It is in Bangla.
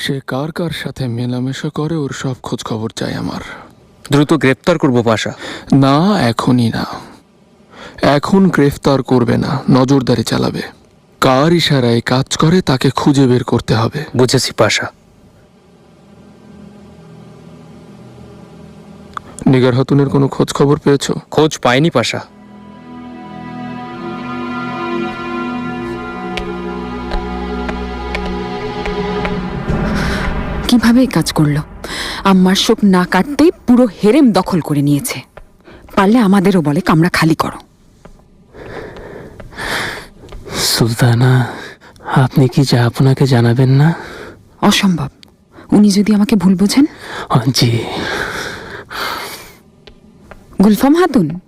সে কার কার সাথে মেলামেশা করে ওর সব খোঁজ খবর চাই আমার। দ্রুত গ্রেপ্তার করবো পাশা। না, এখনই না। এখন গ্রেফতার করবে না, নজরদারি চালাবে। কার ইশারায় কাজ করে তাকে খুঁজে বের করতে হবে। বুঝেছি পাশা। নিগার হাতুনের কোনো খোঁজ খবর পেয়েছো? খোঁজ পাইনি পাশা। কিভাবে এই কাজ করলো? আম্মার শোক না কাটতেই পুরো হেরেম দখল করে নিয়েছে। পারলে আমাদেরও বলে কামরা খালি করো। সুলতানা, আপনি কি যা আপনাকে জানাবেন না? অসম্ভব। উনি যদি আমাকে ভুল বোঝেন। জি। গুলফাম হাতুন,